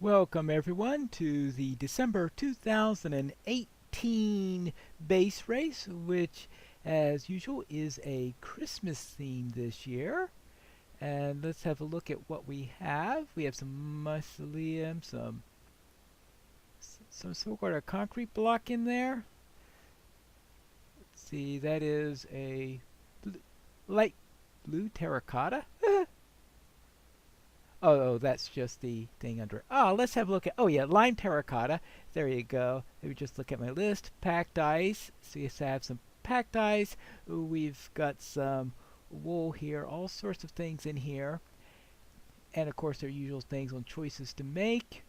Welcome everyone to the December 2018 base race, which as usual is a Christmas theme this year. And let's have a look at what we have. We have some mycelium, some sort of concrete block in there. Let's see, that is a light blue terracotta. Oh, that's just the thing under it. Oh, let's have a look at, oh yeah, lime terracotta. There you go. Let me just look at my list. Packed ice. So you have some packed ice. We've got some wool here. All sorts of things in here. And of course, their usual things on choices to make.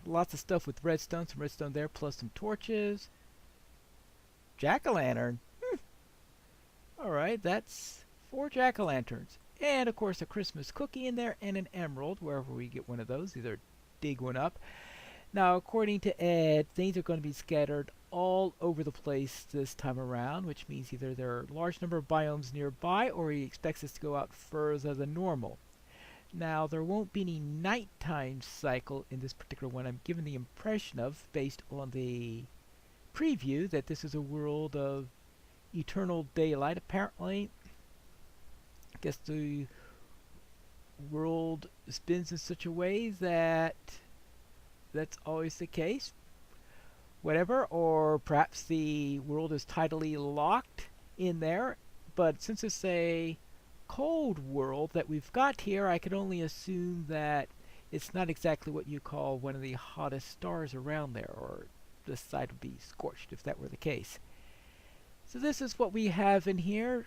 Lots of stuff with redstone. Some redstone there, plus some torches. Jack-o'-lantern. Alright, that's 4 jack-o'-lanterns. And of course a Christmas cookie in there and an emerald, wherever we get one of those. Either dig one up. Now according to Ed, things are going to be scattered all over the place this time around, which means either there are a large number of biomes nearby or he expects us to go out further than normal. Now there won't be any nighttime cycle in this particular one. I'm given the impression of, based on the preview, that this is a world of eternal daylight. Apparently, I guess the world spins in such a way that that's always the case. Whatever, or perhaps the world is tidally locked in there. But since it's a cold world that we've got here, I can only assume that it's not exactly what you call one of the hottest stars around there, or this side would be scorched if that were the case. So this is what we have in here.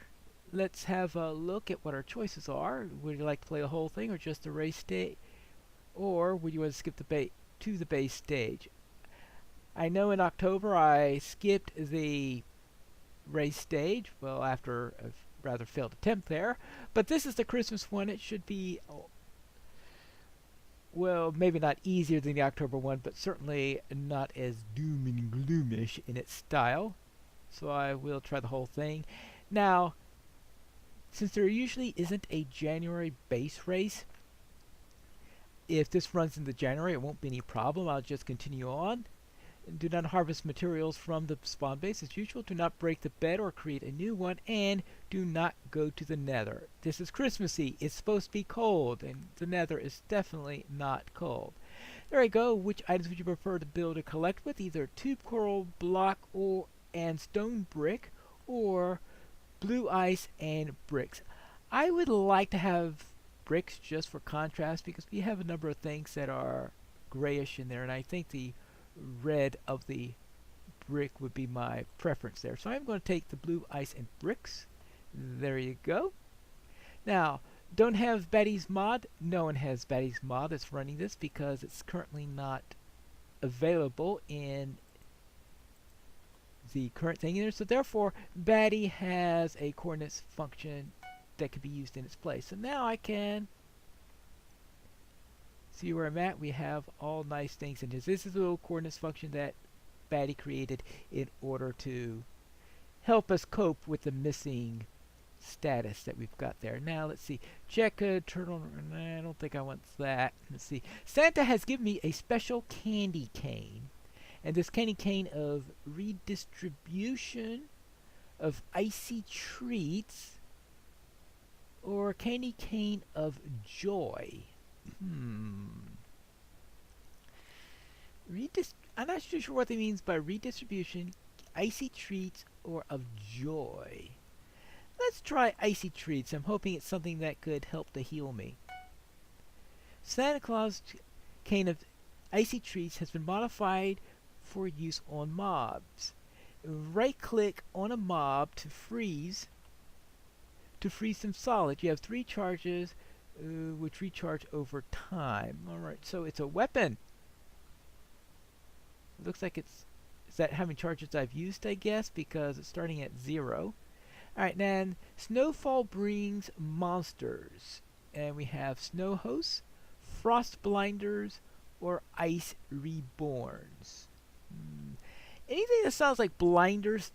Let's have a look at what our choices are. Would you like to play the whole thing or just the race stage? Or would you want to skip to the base stage? I know in October I skipped the race stage, well, after a rather failed attempt there. But this is the Christmas one. It should be, well, maybe not easier than the October one, but certainly not as doom and gloomish in its style. So I will try the whole thing. Now, since there usually isn't a January base race, if this runs into January, it won't be any problem. I'll just continue on. Do not harvest materials from the spawn base as usual. Do not break the bed or create a new one. And do not go to the nether. This is Christmassy. It's supposed to be cold. And the nether is definitely not cold. There you go. Which items would you prefer to build or collect with? Either tube coral block and stone brick, or blue ice and bricks. I would like to have bricks just for contrast because we have a number of things that are grayish in there, and I think the red of the brick would be my preference there. So I'm going to take the blue ice and bricks. There you go. Now, don't have Betty's mod. No one has Betty's mod that's running this because it's currently not available in the current thing in there. So therefore, Batty has a coordinates function that can be used in its place. So now I can see where I'm at. We have all nice things in this. This is a little coordinates function that Batty created in order to help us cope with the missing status that we've got there. Now let's see. Check turtle. I don't think I want that. Let's see. Santa has given me a special candy cane. And this candy cane of redistribution of icy treats, or candy cane of joy. I'm not too sure what it means by redistribution, icy treats, or of joy. Let's try icy treats. I'm hoping it's something that could help to heal me. Santa Claus cane of icy treats has been modified for use on mobs. Right click on a mob to freeze them solid. You have 3 charges which recharge over time. Alright, so it's a weapon. It looks like is that how many charges I've used, I guess, because it's starting at 0. Alright, then snowfall brings monsters. And we have snow hosts, frost blinders, or ice reborns. Anything that sounds like blinders,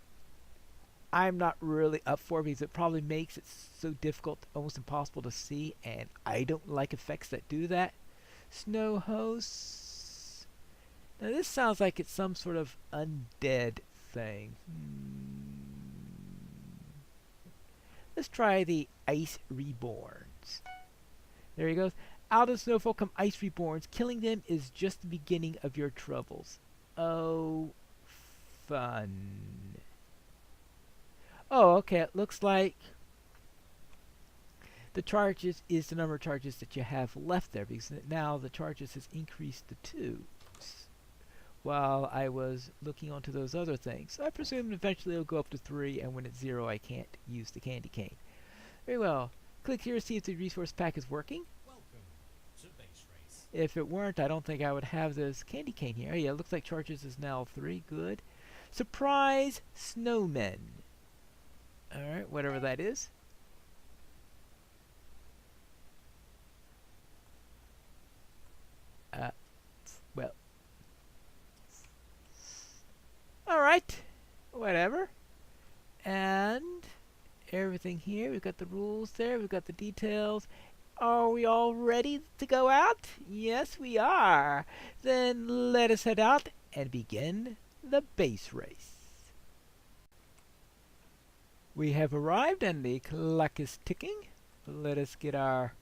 I'm not really up for because it probably makes it so difficult, almost impossible to see, and I don't like effects that do that. Snow hosts. Now this sounds like it's some sort of undead thing. Let's try the Ice Reborns. There he goes. Out of snowfall come Ice Reborns. Killing them is just the beginning of your troubles. Oh, fun. Oh, okay. It looks like the charges is the number of charges that you have left there, because now the charges has increased to 2 while I was looking onto those other things. So I presume eventually it'll go up to 3, and when it's 0 I can't use the candy cane. Very well. Click here to see if the resource pack is working. Welcome to Base Race. If it weren't, I don't think I would have this candy cane here. Oh, yeah, it looks like charges is now 3. Good. Surprise snowmen. Alright, whatever that is. Well. Alright. Whatever. And everything here. We've got the rules there. We've got the details. Are we all ready to go out? Yes, we are. Then let us head out and begin the base race. We have arrived and the clock is ticking. Let us get our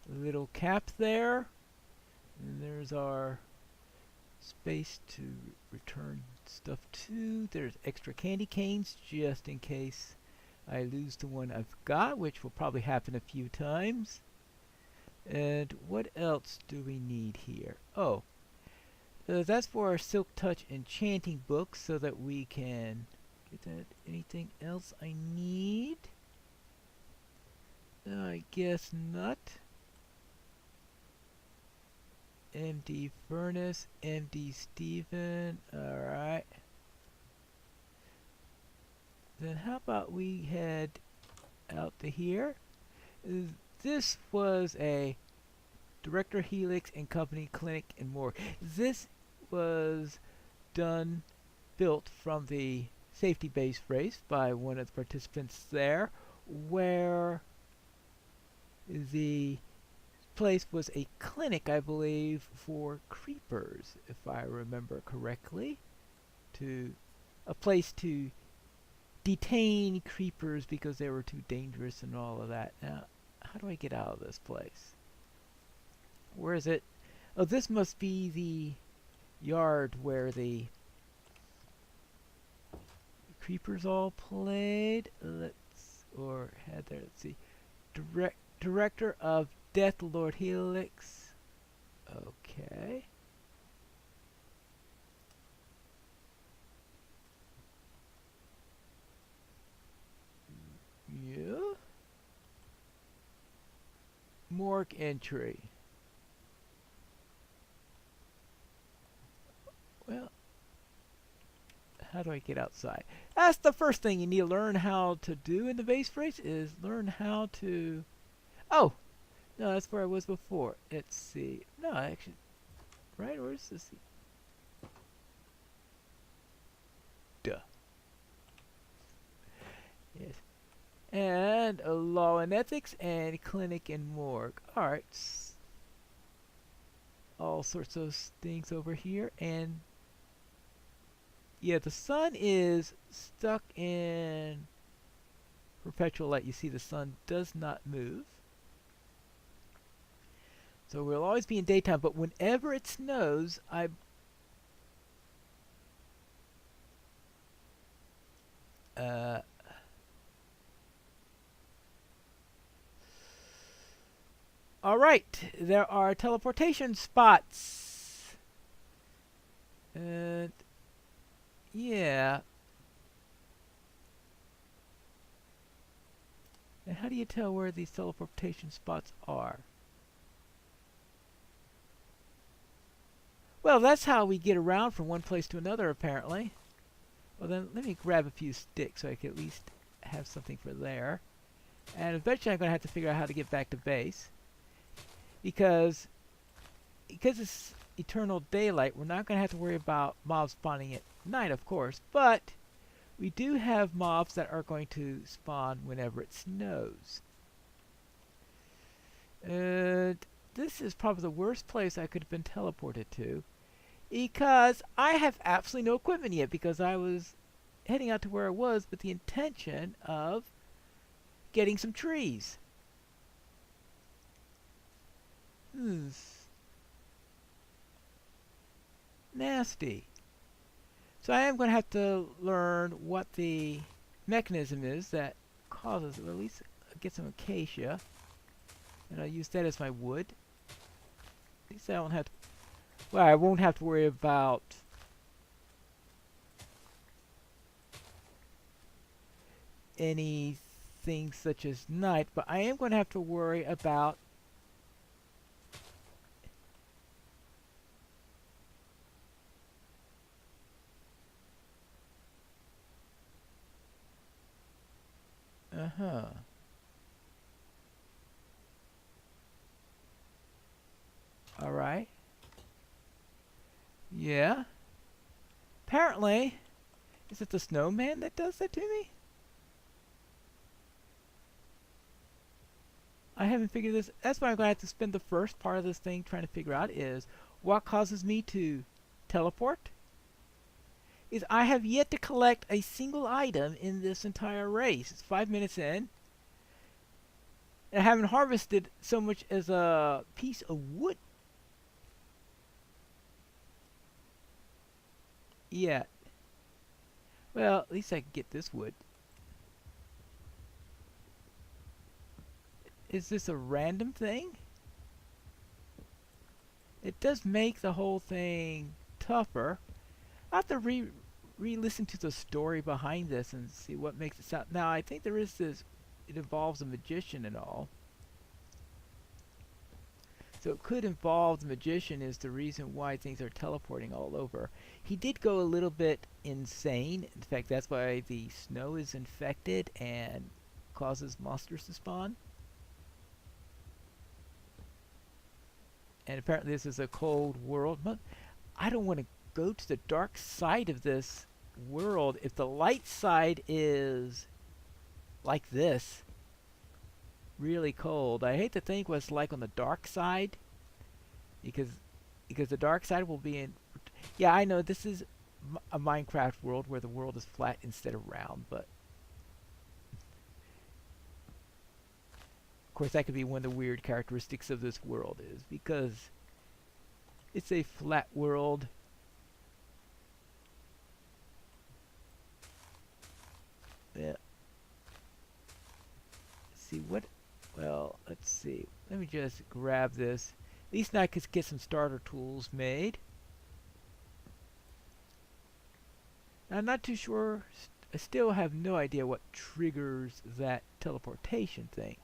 little cap there. And there's our space to return stuff to. There's extra candy canes just in case I lose the one I've got, which will probably happen a few times. And what else do we need here? Oh, that's for our Silk Touch enchanting book, so that we can get that. Anything else I need? I guess not. MD Furnace, MD Steven, alright. Then how about we head out to here? This was a Director Helix and Company clinic and more. This was built from the safety base race by one of the participants there, where the place was a clinic, I believe, for creepers, if I remember correctly. A place to detain creepers because they were too dangerous and all of that. Now, how do I get out of this place? Where is it? Oh, this must be the yard where the creepers all played. Let's see. Director of Death Lord Helix. Okay. Yeah. Morgue entry. Well, how do I get outside? That's the first thing you need to learn how to do in the base race, is learn how to... Oh! No, that's where I was before. Let's see. No, actually... Right? Where's this? Duh. Yes. And a law and ethics and clinic and morgue. Alright. All sorts of things over here. And yeah, the sun is stuck in perpetual light. You see the sun does not move. So we'll always be in daytime, but whenever it snows, Alright, there are teleportation spots. And yeah. And how do you tell where these teleportation spots are? Well, that's how we get around from one place to another, apparently. Well, then let me grab a few sticks so I can at least have something for there. And eventually I'm going to have to figure out how to get back to base. Because it's eternal daylight, we're not going to have to worry about mobs spawning at night, of course. But we do have mobs that are going to spawn whenever it snows. this is probably the worst place I could have been teleported to because I have absolutely no equipment yet because I was heading out to where I was with the intention of getting some trees. Hmm, nasty. So I am going to have to learn what the mechanism is that causes it. Or at least get some acacia, and I'll use that as my wood. At least I don't have to. Well, I won't have to worry about anything such as night, but I am going to have to worry about uh-huh. All right. Yeah. Apparently, is it the snowman that does that to me? I haven't figured this. That's why I'm going to have to spend the first part of this thing trying to figure out is what causes me to teleport. Is I have yet to collect a single item in this entire race. It's 5 minutes in. And I haven't harvested so much as a piece of wood yet. Well, at least I can get this wood. Is this a random thing? It does make the whole thing tougher. I have to re-listen to the story behind this and see what makes it sound. Now, I think there is this. It involves a magician and all. So it could involve the magician is the reason why things are teleporting all over. He did go a little bit insane. In fact, that's why the snow is infected and causes monsters to spawn. And apparently this is a cold world. But I don't want to go to the dark side of this world if the light side is like this. Really cold. I hate to think what it's like on the dark side because the dark side will be in. Yeah, I know this is a Minecraft world where the world is flat instead of round, but of course that could be one of the weird characteristics of this world is because it's a flat world. Yeah. See what. Well, let's see. Let me just grab this. At least now I could get some starter tools made. I'm not too sure. I still have no idea what triggers that teleportation thing.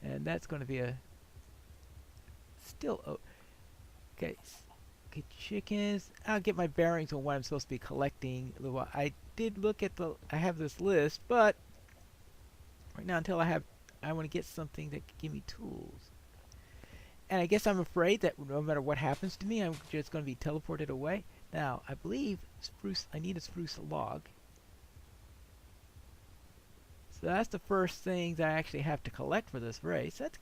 And that's going to be a still okay. Okay, chickens. I'll get my bearings on what I'm supposed to be collecting. I did look at the. I have this list, but right now until I want to get something that can give me tools. And I guess I'm afraid that no matter what happens to me, I'm just going to be teleported away. Now, I believe spruce. I need a spruce log. So that's the first thing that I actually have to collect for this race. That's.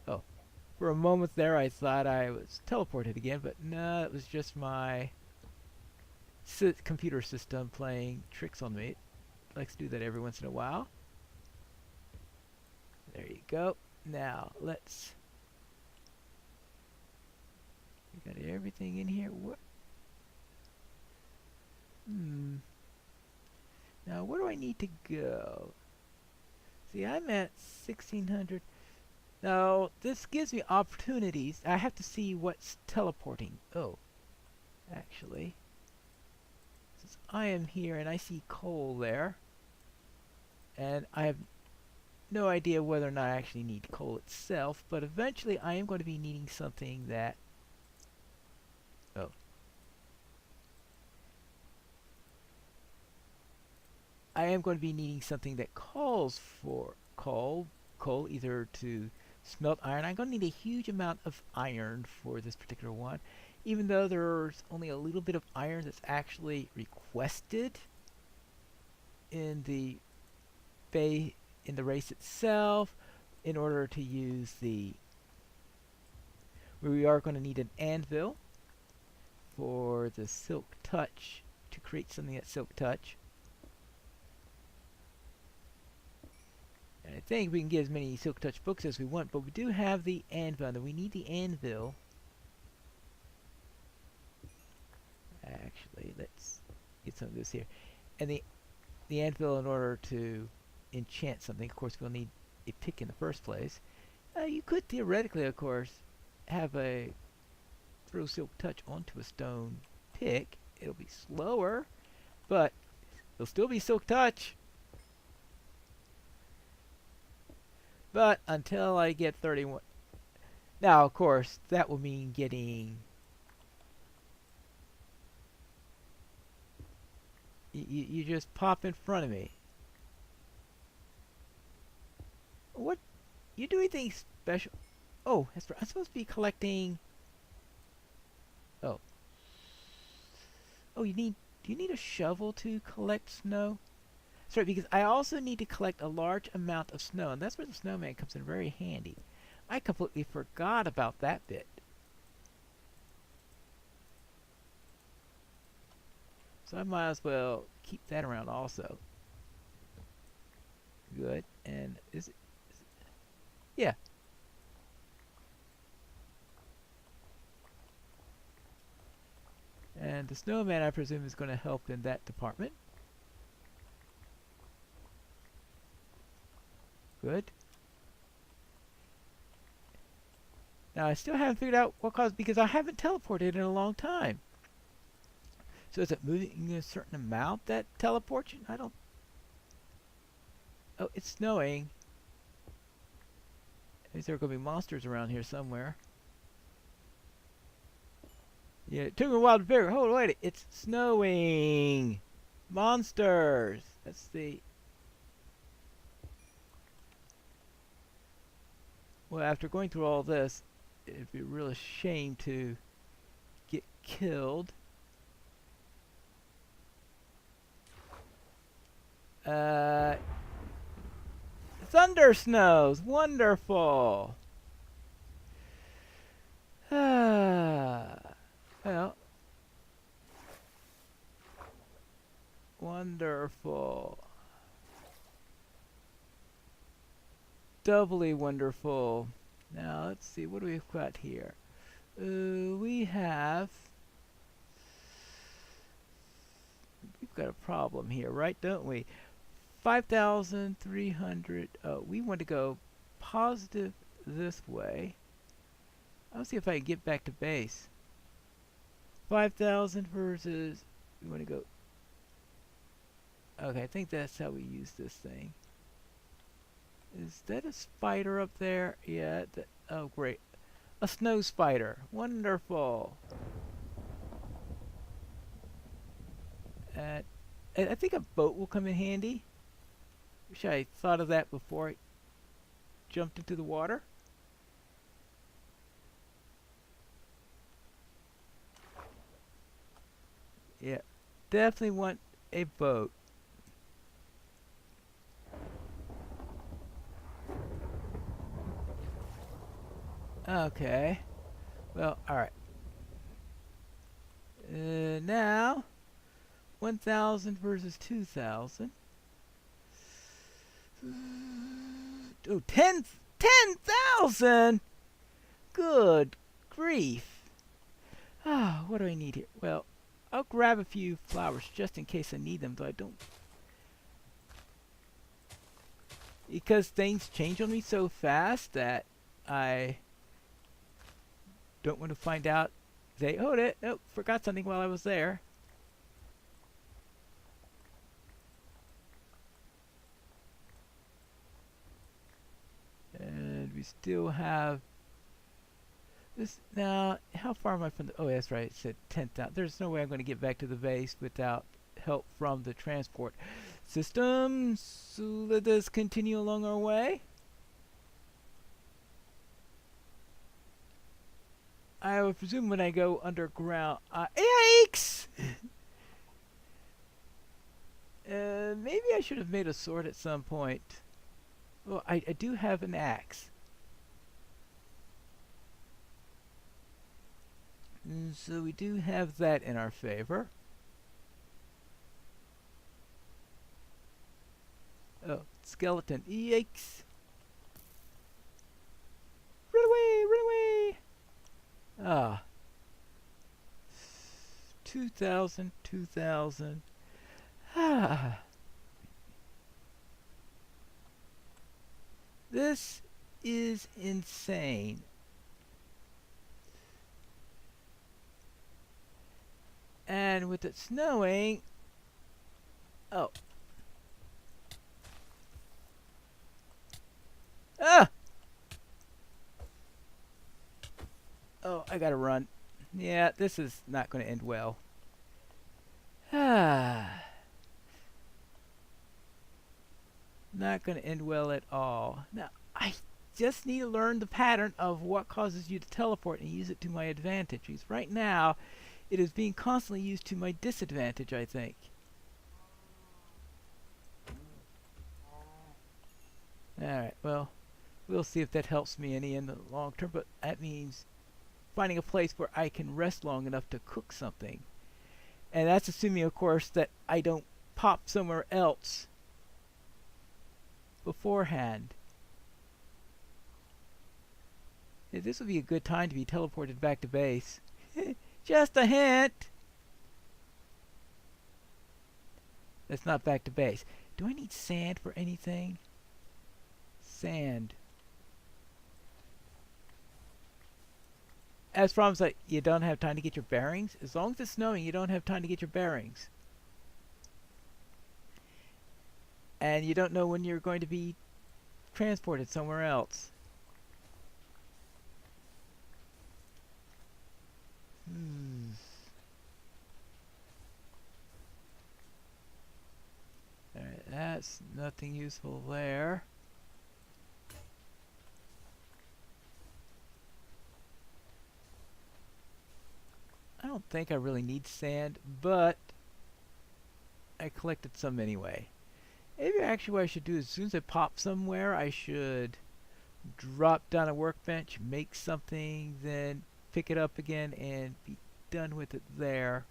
Oh, for a moment there, I thought I was teleported again, but no, it was just my computer system playing tricks on me. It likes to do that every once in a while. There you go. Now let's. We got everything in here. What? Now where do I need to go? See, I'm at 1600. Now this gives me opportunities. I have to see what's teleporting. Oh, actually, since I am here and I see coal there, and I have no idea whether or not I actually need coal itself, but eventually I am going to be needing something that. Oh. I am going to be needing something that calls for coal either to smelt iron. I'm going to need a huge amount of iron for this particular one, even though there's only a little bit of iron that's actually requested in the in the race itself, in order to use the, we are going to need an anvil for the silk touch, to create something that's silk touch. And I think we can get as many silk touch books as we want, but we do have the anvil, and we need the anvil. Actually, let's get some of this here. And the anvil, in order to enchant something, of course we'll need a pick in the first place. You could theoretically, of course, have a throw silk touch onto a stone pick. It'll be slower, but it'll still be silk touch. But until I get 31, now of course that will mean getting, you just pop in front of me. What? You do anything special? Oh, that's right. I'm supposed to be collecting. Oh. Oh, do you need a shovel to collect snow? That's right, because I also need to collect a large amount of snow, and that's where the snowman comes in very handy. I completely forgot about that bit. So I might as well keep that around also. Good. And is it yeah. And the snowman, I presume, is going to help in that department. Good. Now, I still haven't figured out what caused, because I haven't teleported in a long time. So is it moving a certain amount that teleports you? I don't... Oh, it's snowing. Is there going to be monsters around here somewhere? Yeah, it took me a while to figure. Hold on, wait, it's snowing. Monsters. That's the... Well, after going through all this, it'd be a real shame to get killed. Thunder snows. Wonderful. Well, wonderful. Doubly wonderful. Now, let's see. What do we've got here? We've got a problem here, right? Don't we? 5,300. We want to go positive this way. I'll see if I can get back to base. 5,000 versus... We want to go... Okay, I think that's how we use this thing. Is that a spider up there? Yeah. Oh, great. A snow spider. Wonderful. I think a boat will come in handy. Wish I thought of that before I jumped into the water. Yeah, definitely want a boat. Okay. Well, alright. Now, 1,000 versus 2,000. Oh, 10,000! Good grief. Ah, what do I need here? Well, I'll grab a few flowers just in case I need them, though I don't. Because things change on me so fast that I don't want to find out. They, hold it, nope, forgot something while I was there. And we still have this. Now, how far am I from the... Oh, that's right, it said 10,000. There's no way I'm going to get back to the base without help from the transport system. So let us continue along our way. I would presume when I go underground... yikes! Maybe I should have made a sword at some point. Well, I do have an axe. And so we do have that in our favor. Oh, skeleton. Yikes! Run away! Run away! Ah. 2,000, 2,000. Ah. This is insane. And with it snowing... Oh. Ah! Oh, I gotta run. Yeah, this is not going to end well. Ah. Not going to end well at all. Now, I just need to learn the pattern of what causes you to teleport and use it to my advantage. Because right now, it is being constantly used to my disadvantage, I think. Alright, well, we'll see if that helps me any in the long term, but that means finding a place where I can rest long enough to cook something. And that's assuming, of course, that I don't pop somewhere else beforehand. Yeah, this would be a good time to be teleported back to base. Just a hint! That's not back to base. Do I need sand for anything? Sand. As problems like you don't have time to get your bearings. As long as it's snowing, you don't have time to get your bearings. And you don't know when you're going to be transported somewhere else. Alright, that's nothing useful there. I don't think I really need sand, but I collected some anyway. Maybe actually what I should do is as soon as I pop somewhere, I should drop down a workbench, make something, then pick it up again and be done with it there.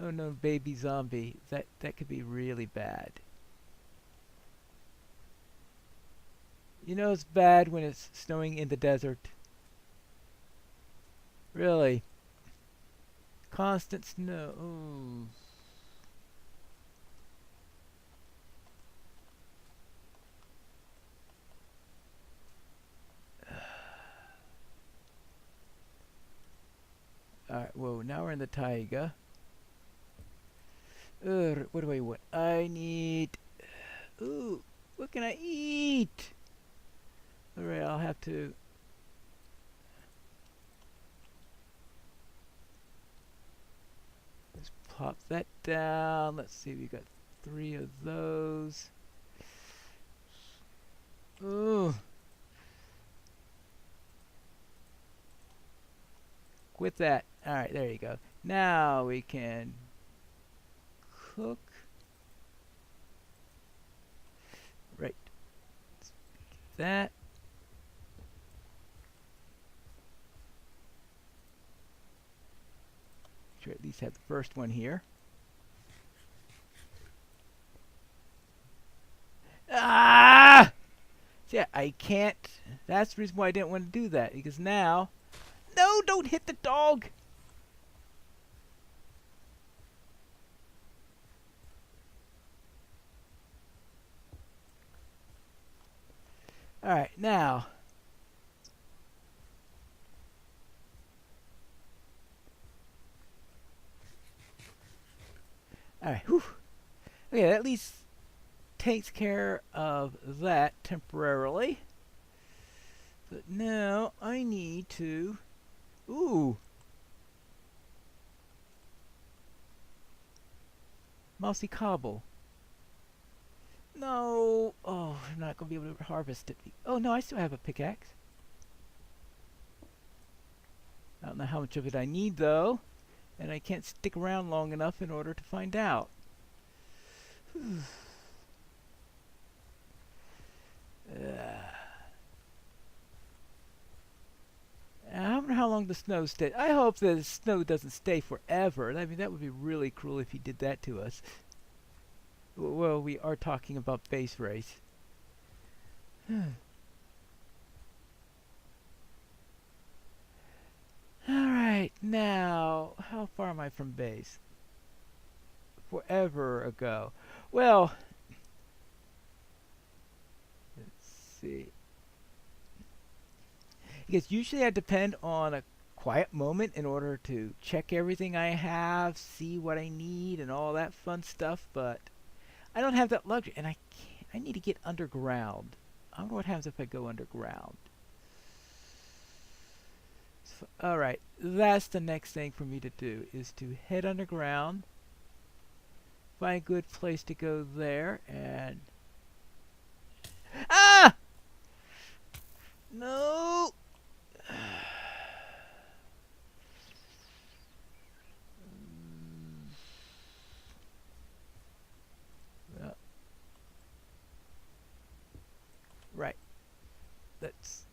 Oh no, baby zombie. That could be really bad. You know it's bad when it's snowing in the desert. Really. Constant snow. Ooh. Alright, whoa, now we're in the taiga. What do I want? I need... Ooh, what can I eat? Alright, I'll have to... Let's plop that down. Let's see, we got 3 of those. Ooh. With that. Alright, there you go. Now we can cook. Right. That. Sure, at least have the first one here. Ah! See, I can't. That's the reason why I didn't want to do that. Because now... No, don't hit the dog! Alright, now... Alright, whew. Okay, that at least takes care of that temporarily. But now I need to... Ooh! Mossy cobble. No! Oh, I'm not going to be able to harvest it. Oh no, I still have a pickaxe. I don't know how much of it I need though. And I can't stick around long enough in order to find out. long the snow stays. I hope that the snow doesn't stay forever. I mean, that would be really cruel if he did that to us. Well, we are talking about base race. Alright, now, how far am I from base? Forever ago. Well, let's see. Because usually I depend on a quiet moment in order to check everything I have, see what I need, and all that fun stuff, but I don't have that luxury, and I can't, I need to get underground. I wonder what happens if I go underground. So, alright, that's the next thing for me to do, is to head underground, find a good place to go there, and... Ah! No! Well, right. That's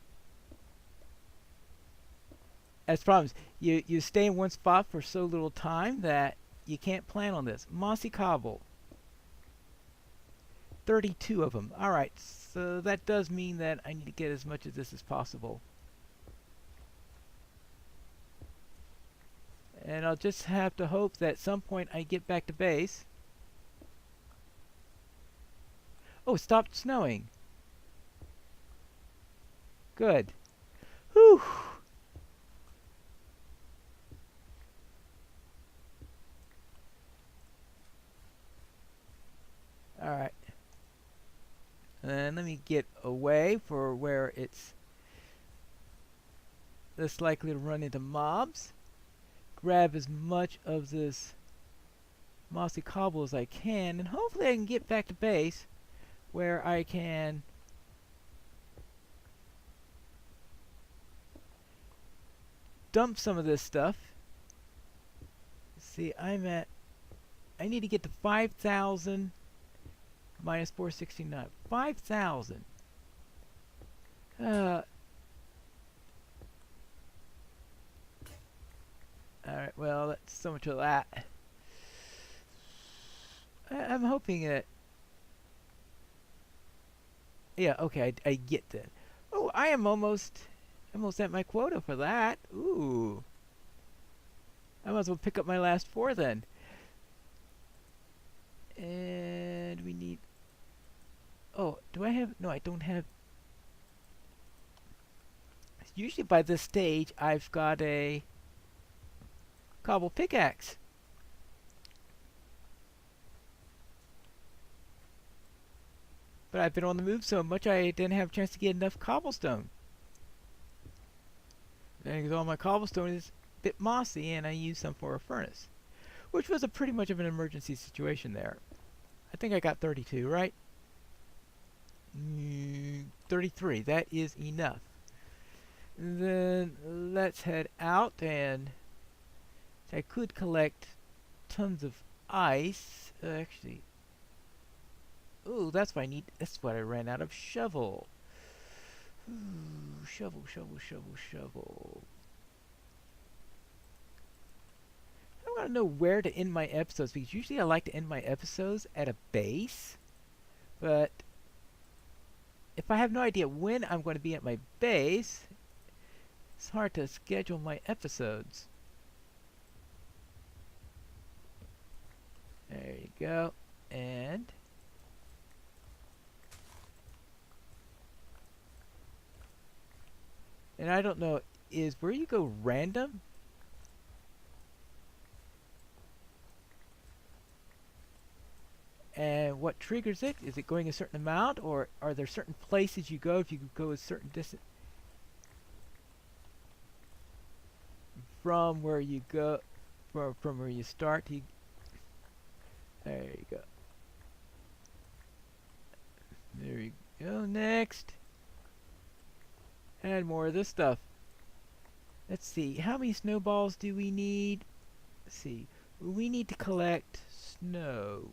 problems. You stay in one spot for so little time that you can't plan on this. Mossy cobble. 32 of them. Alright, so that does mean that I need to get as much of this as possible. And I'll just have to hope that at some point I get back to base. Oh, it stopped snowing. Good. Whew. Alright. And let me get away for where it's less likely to run into mobs. Grab as much of this mossy cobble as I can, and hopefully I can get back to base where I can dump some of this stuff. See, I need to get to 5,000 minus 469. 5,000. Alright, well, that's so much of that. I'm hoping that... Yeah, okay, I get that. Oh, I am almost at my quota for that. Ooh. I might as well pick up my last 4 then. And we need... Oh, do I have... No, I don't have... Usually by this stage, I've got a cobble pickaxe. But I've been on the move so much I didn't have a chance to get enough cobblestone. Because all my cobblestone is a bit mossy and I used some for a furnace. Which was a pretty much of an emergency situation there. I think I got 32, right? 33, that is enough. Then let's head out, and I could collect tons of ice. Actually, ooh, that's what I need. That's what I ran out of. Shovel. Ooh, shovel. I want to know where to end my episodes, because usually I like to end my episodes at a base, but if I have no idea when I'm going to be at my base, it's hard to schedule my episodes. There you go. And I don't know, is where you go random? And what triggers it? Is it going a certain amount, or are there certain places you go if you go a certain distance from where you go, from where you start? There you go. There you go. Next. And more of this stuff. Let's see. How many snowballs do we need? Let's see. We need to collect snow.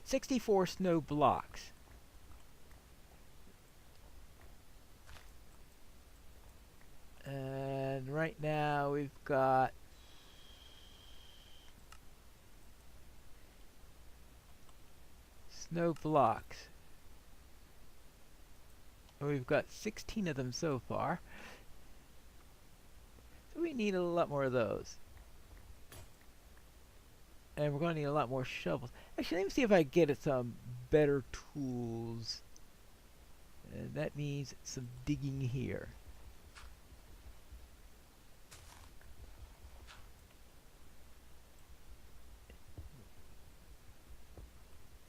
64 snow blocks. right now we've got snow blocks. And we've got 16 of them so far. So we need a lot more of those. And we're going to need a lot more shovels. Actually, let me see if I can get some better tools. And that means some digging here.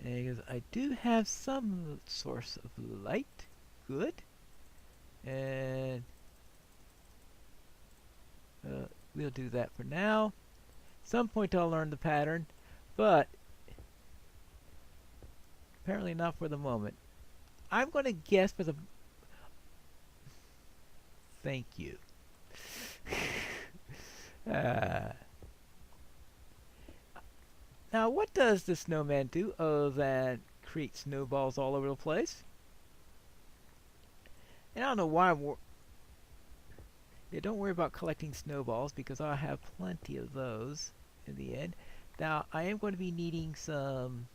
Because I do have some source of light. Good. And we'll do that for now. Some point I'll learn the pattern, but apparently not for the moment. I'm going to guess for the... Thank you. Now, what does the snowman do other than create snowballs all over the place? And I don't know why yeah, don't worry about collecting snowballs because I'll have plenty of those in the end. Now, I am going to be needing some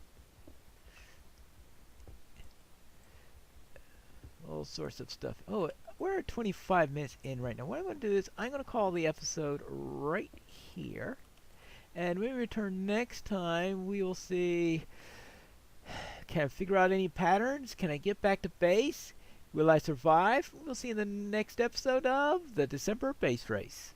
all sorts of stuff. Oh, we're 25 minutes in right now. What I'm going to do is I'm going to call the episode right here. And when we return next time, we will see, can I figure out any patterns? Can I get back to base? Will I survive? We'll see in the next episode of the December Base Race.